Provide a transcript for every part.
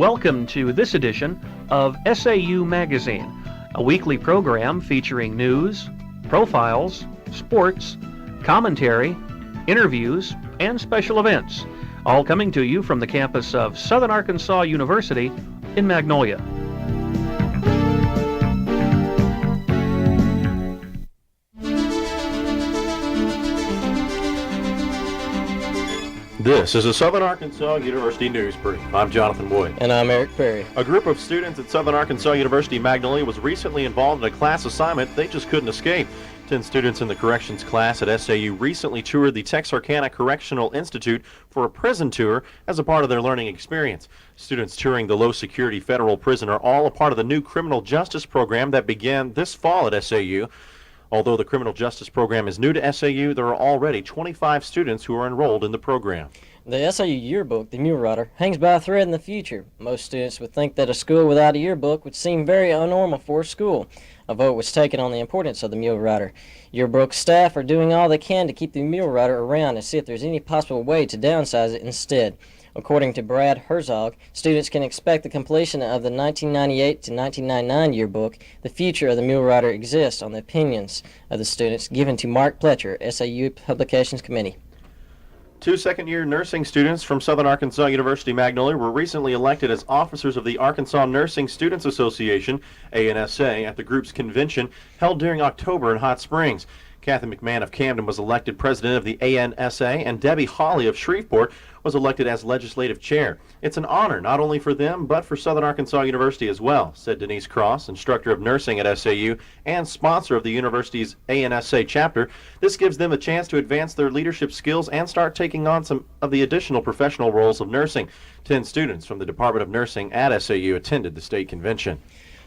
Welcome to this edition of SAU Magazine, a weekly program featuring news, profiles, sports, commentary, interviews, and special events, all coming to you from the campus of Southern Arkansas University in Magnolia. This is a Southern Arkansas University News Brief. I'm Johnathan Wood. And I'm Eric Perry. A group of students at Southern Arkansas University Magnolia was recently involved in a class assignment they just couldn't escape. 10 students in the corrections class at SAU recently toured the Texarkana Correctional Institute for a prison tour as a part of their learning experience. Students touring the low-security federal prison are all a part of the new criminal justice program that began this fall at SAU. Although the criminal justice program is new to SAU, there are already 25 students who are enrolled in the program. The SAU yearbook, the Mule Rider, hangs by a thread in the future. Most students would think that a school without a yearbook would seem very unnormal for a school. A vote was taken on the importance of the Mule Rider. Yearbook staff are doing all they can to keep the Mule Rider around and see if there's any possible way to downsize it instead. According to Brad Herzog, students can expect the completion of the 1998 to 1999 yearbook. The future of the Mule Rider exists on the opinions of the students given to Mark Pletcher, SAU Publications Committee. 2 second-year nursing students from Southern Arkansas University Magnolia were recently elected as officers of the Arkansas Nursing Students Association, ANSA, at the group's convention held during October in Hot Springs. Kathy McMahon of Camden was elected president of the ANSA, and Debbie Hawley of Shreveport was elected as legislative chair. It's an honor not only for them, but for Southern Arkansas University as well, said Denise Cross, instructor of nursing at SAU and sponsor of the university's ANSA chapter. This gives them a chance to advance their leadership skills and start taking on some of the additional professional roles of nursing. 10 students from the Department of Nursing at SAU attended the state convention.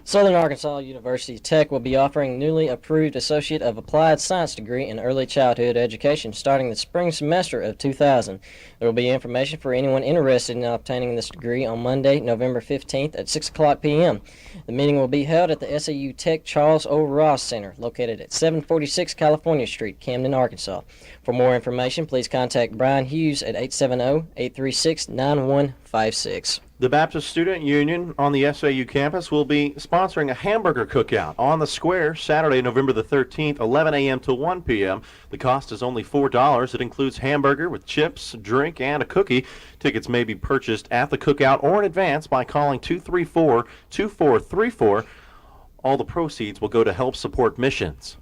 Southern Arkansas University Tech will be offering newly approved Associate of Applied Science degree in Early Childhood Education starting the spring semester of 2000. There will be information for anyone interested in obtaining this degree on Monday, November 15th at 6 o'clock p.m. The meeting will be held at the SAU Tech Charles O. Ross Center, located at 746 California Street, Camden, Arkansas. For more information, please contact Brian Hughes at 870-836-9156. The Baptist Student Union on the SAU campus will be sponsoring a hamburger cookout on the square Saturday, November the 13th, 11 a.m. to 1 p.m. The cost is only $4. It includes hamburger with chips, drink, and a cookie. Tickets may be purchased at the cookout or in advance by calling 234-2434. All the proceeds will go to help support missions.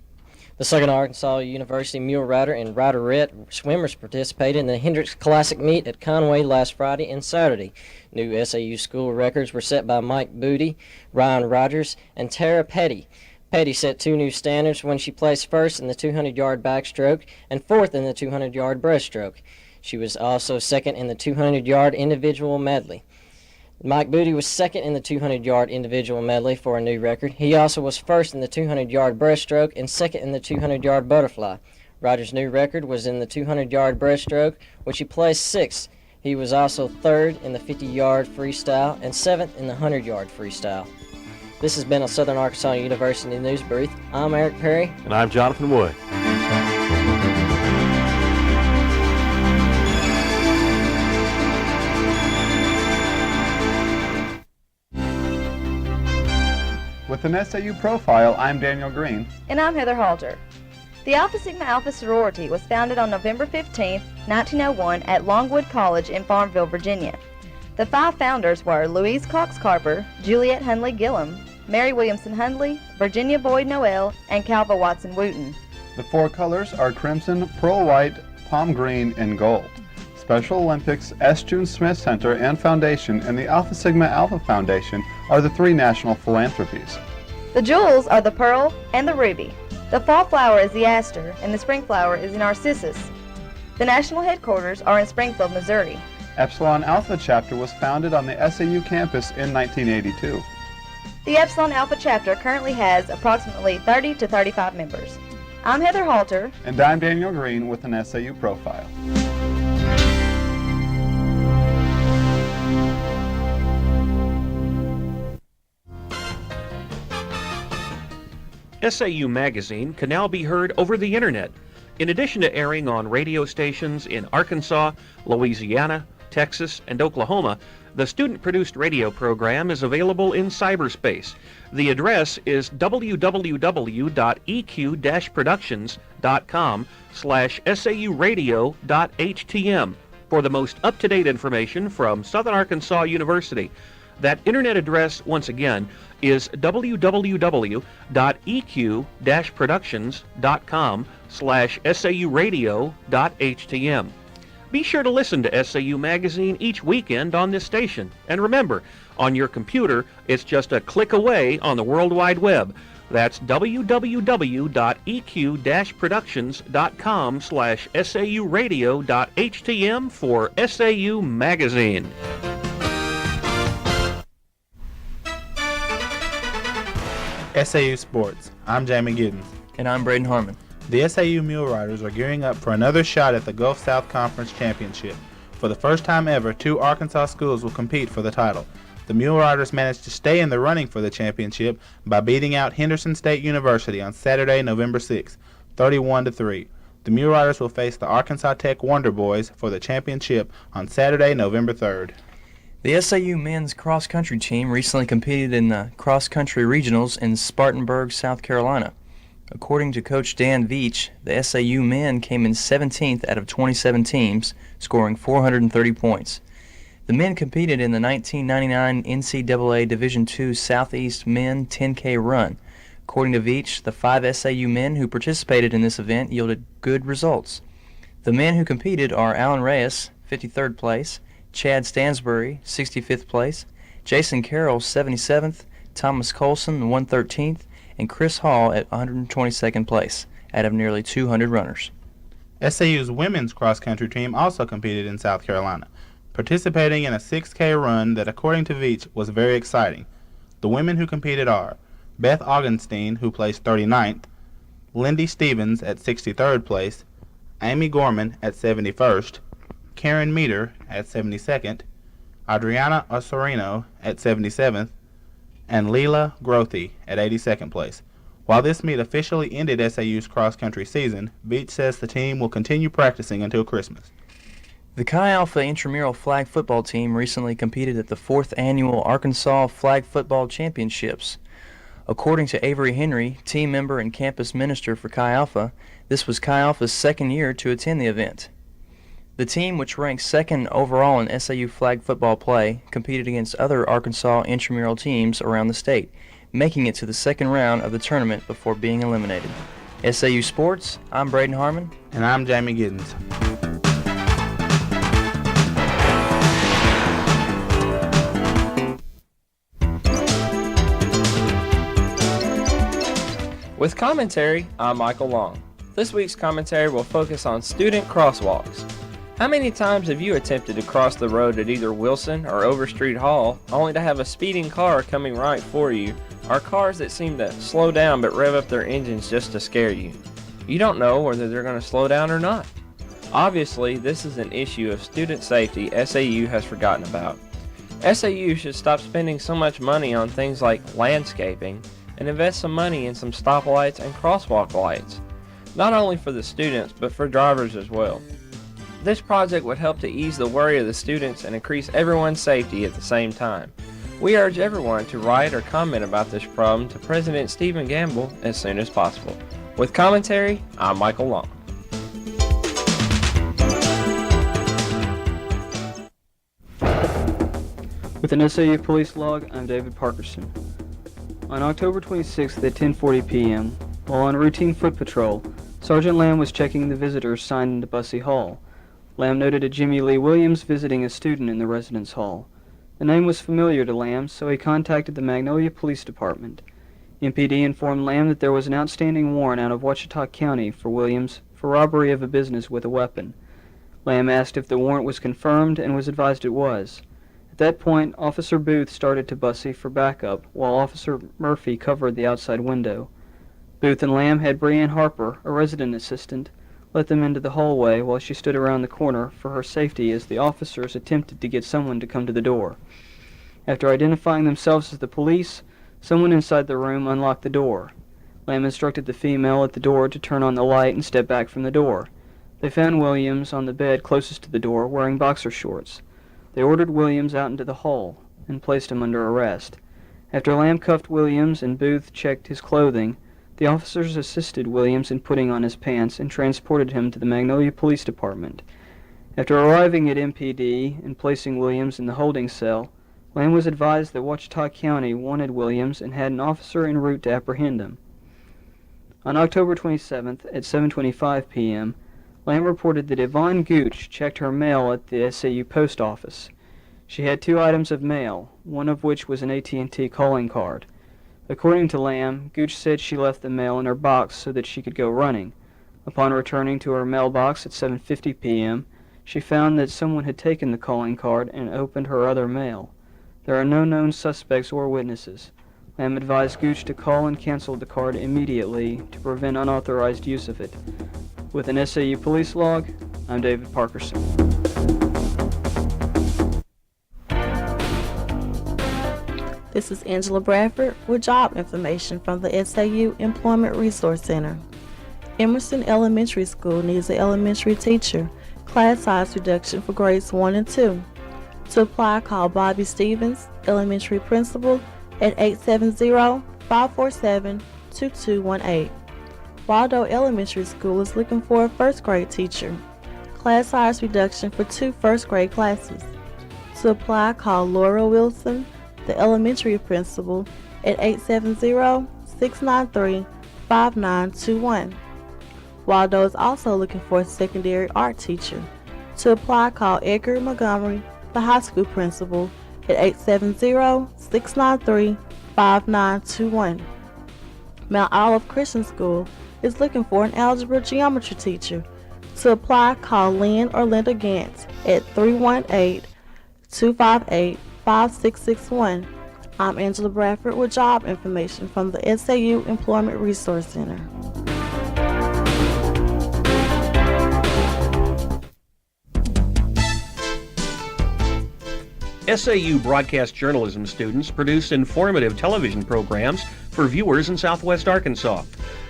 The Southern Arkansas University Mule Rider and Riderette swimmers participated in the Hendricks Classic meet at Conway last Friday and Saturday. New SAU school records were set by Mike Booty, Ryan Rogers, and Tara Petty. Petty set 2 new standards when she placed first in the 200-yard backstroke and fourth in the 200-yard breaststroke. She was also second in the 200-yard individual medley. Mike Booty was second in the 200-yard individual medley for a new record. He also was first in the 200-yard breaststroke and second in the 200-yard butterfly. Rogers' new record was in the 200-yard breaststroke, which he placed sixth. He was also third in the 50-yard freestyle and seventh in the 100-yard freestyle. This has been a Southern Arkansas University News Brief. I'm Eric Perry. And I'm Johnathan Wood. With an SAU profile, I'm Daniel Green. And I'm Heather Halter. The Alpha Sigma Alpha sorority was founded on November 15, 1901 at Longwood College in Farmville, Virginia. The 5 founders were Louise Cox Carper, Juliet Hundley Gillum, Mary Williamson Hundley, Virginia Boyd Noel, and Calva Watson Wooten. The 4 colors are crimson, pearl white, palm green, and gold. Special Olympics, S. June Smith Center and Foundation, and the Alpha Sigma Alpha Foundation are the 3 national philanthropies. The jewels are the pearl and the ruby. The fall flower is the aster, and the spring flower is the narcissus. The national headquarters are in Springfield, Missouri. Epsilon Alpha chapter was founded on the SAU campus in 1982. The Epsilon Alpha chapter currently has approximately 30 to 35 members. I'm Heather Halter. And I'm Daniel Green with an SAU profile. SAU Magazine can now be heard over the internet. In addition to airing on radio stations in Arkansas, Louisiana, Texas, and Oklahoma, the student-produced radio program is available in cyberspace. The address is www.eq-productions.com/sauradio.htm for the most up-to-date information from Southern Arkansas University. That internet address, once again, is www.eq-productions.com/sauradio.htm. Be sure to listen to SAU Magazine each weekend on this station. And remember, on your computer, it's just a click away on the World Wide Web. That's www.eq-productions.com/sauradio.htm for SAU Magazine. SAU Sports. I'm Jamey Giddens. And I'm Braden Harman. The SAU Mule Riders are gearing up for another shot at the Gulf South Conference Championship. For the first time ever, 2 Arkansas schools will compete for the title. The Mule Riders managed to stay in the running for the championship by beating out Henderson State University on Saturday, November 6th, 31-3. The Mule Riders will face the Arkansas Tech Wonder Boys for the championship on Saturday, November 3rd. The SAU men's cross-country team recently competed in the cross-country regionals in Spartanburg, South Carolina. According to Coach Dan Veach, the SAU men came in 17th out of 27 teams, scoring 430 points. The men competed in the 1999 NCAA Division II Southeast Men 10K run. According to Veach, the 5 SAU men who participated in this event yielded good results. The men who competed are Alan Reyes, 53rd place, Chad Stansbury, 65th place, Jason Carroll, 77th, Thomas Colson, 113th, and Chris Hall at 122nd place, out of nearly 200 runners. SAU's women's cross-country team also competed in South Carolina, participating in a 6K run that, according to Veach, was very exciting. The women who competed are Beth Augenstein, who placed 39th, Lindy Stevens at 63rd place, Amy Gorman at 71st, Karen Meter at 72nd, Adriana Osorino at 77th, and Leela Grothy at 82nd place. While this meet officially ended SAU's cross-country season, Veach says the team will continue practicing until Christmas. The Chi Alpha intramural flag football team recently competed at the 4th annual Arkansas Flag Football Championships. According to Avery Henry, team member and campus minister for Chi Alpha, this was Chi Alpha's second year to attend the event. The team, which ranked second overall in SAU flag football play, competed against other Arkansas intramural teams around the state, making it to the second round of the tournament before being eliminated. SAU Sports, I'm Braden Harman. And I'm Jamey Giddens. With commentary, I'm Michael Long. This week's commentary will focus on student crosswalks. How many times have you attempted to cross the road at either Wilson or Overstreet Hall only to have a speeding car coming right for you, or cars that seem to slow down but rev up their engines just to scare you? You don't know whether they're going to slow down or not. Obviously, this is an issue of student safety SAU has forgotten about. SAU should stop spending so much money on things like landscaping and invest some money in some stoplights and crosswalk lights, not only for the students but for drivers as well. This project would help to ease the worry of the students and increase everyone's safety at the same time. We urge everyone to write or comment about this problem to President Stephen Gamble as soon as possible. With commentary, I'm Michael Long. With an SAU police log, I'm David Parkerson. On October 26th at 10:40 p.m., while on routine foot patrol, Sergeant Lamb was checking the visitors signed into Bussey Hall. Lamb noted a Jimmy Lee Williams visiting a student in the residence hall. The name was familiar to Lamb, so he contacted the Magnolia Police Department. MPD informed Lamb that there was an outstanding warrant out of Ouachita County for Williams for robbery of a business with a weapon. Lamb asked if the warrant was confirmed and was advised it was. At that point, Officer Booth started to Bussey for backup, while Officer Murphy covered the outside window. Booth and Lamb had Breanne Harper, a resident assistant, let them into the hallway while she stood around the corner for her safety as the officers attempted to get someone to come to the door. After identifying themselves as the police, someone inside the room unlocked the door. Lamb instructed the female at the door to turn on the light and step back from the door. They found Williams on the bed closest to the door wearing boxer shorts. They ordered Williams out into the hall and placed him under arrest. After Lamb cuffed Williams and Booth checked his clothing, the officers assisted Williams in putting on his pants and transported him to the Magnolia Police Department. After arriving at MPD and placing Williams in the holding cell, Lamb was advised that Ouachita County wanted Williams and had an officer en route to apprehend him. On October 27th at 7:25 p.m., Lamb reported that Yvonne Gooch checked her mail at the SAU post office. She had 2 items of mail, one of which was an AT&T calling card. According to Lamb, Gooch said she left the mail in her box so that she could go running. Upon returning to her mailbox at 7:50 p.m., she found that someone had taken the calling card and opened her other mail. There are no known suspects or witnesses. Lamb advised Gooch to call and cancel the card immediately to prevent unauthorized use of it. With an SAU police log, I'm David Parkerson. This is Angela Bradford with job information from the SAU Employment Resource Center. Emerson Elementary School needs an elementary teacher. Class size reduction for grades 1 and 2. To apply, call Bobby Stevens, elementary principal, at 870-547-2218. Waldo Elementary School is looking for a first grade teacher. Class size reduction for 2 first grade classes. To apply, call Laura Wilson, the elementary principal, at 870-693-5921. Waldo is also looking for a secondary art teacher. To apply, call Edgar Montgomery, the high school principal, at 870-693-5921. Mount Olive Christian School is looking for an algebra geometry teacher. To apply, call Lynn or Linda Gantz at 318-258-5661. I'm Angela Bradford with job information from the SAU Employment Resource Center. SAU broadcast journalism students produce informative television programs for viewers in Southwest Arkansas.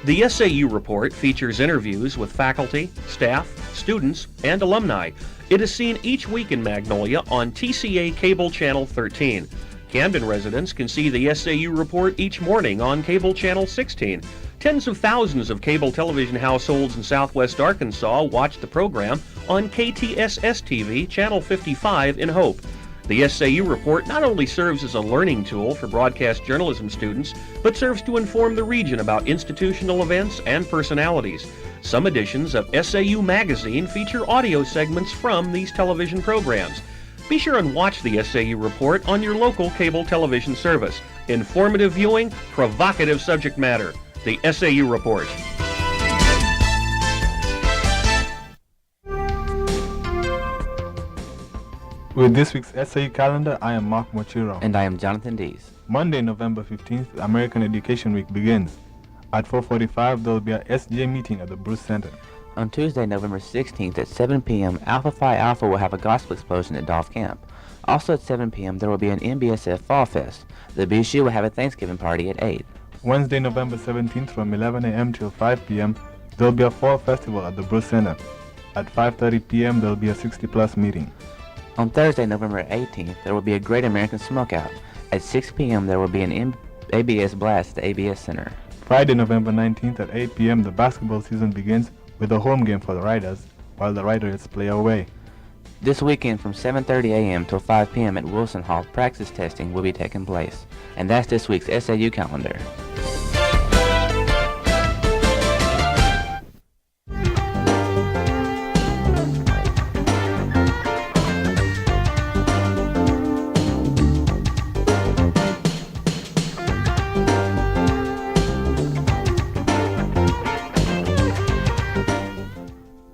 The SAU Report features interviews with faculty, staff, students, and alumni. It is seen each week in Magnolia on TCA Cable Channel 13. Camden residents can see the SAU Report each morning on Cable Channel 16. Tens of thousands of cable television households in Southwest Arkansas watch the program on KTSS-TV Channel 55 in Hope. The SAU Report not only serves as a learning tool for broadcast journalism students, but serves to inform the region about institutional events and personalities. Some editions of SAU Magazine feature audio segments from these television programs. Be sure and watch the SAU Report on your local cable television service. Informative viewing, provocative subject matter. The SAU Report. With this week's SAU calendar, I am Mwachiro. And I am Johnathan Dees. Monday, November 15th, American Education Week begins. At 4:45, there will be a SJ meeting at the Bruce Center. On Tuesday, November 16th at 7 p.m., Alpha Phi Alpha will have a gospel explosion at Dolph Camp. Also at 7 p.m., there will be an NBSF Fall Fest. The BSU will have a Thanksgiving party at 8. Wednesday, November 17th, from 11 a.m. till 5 p.m., there will be a fall festival at the Bruce Center. At 5:30 p.m., there will be a 60-plus meeting. On Thursday, November 18th, there will be a Great American Smokeout. At 6 p.m., there will be an ABS Blast at the ABS Center. Friday, November 19th at 8 p.m., the basketball season begins with a home game for the Riders, while the Riders play away. This weekend from 7:30 a.m. till 5 p.m. at Wilson Hall, practice testing will be taking place. And that's this week's SAU calendar.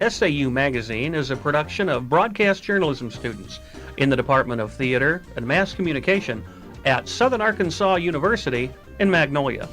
SAU Magazine is a production of broadcast journalism students in the Department of Theater and Mass Communication at Southern Arkansas University in Magnolia.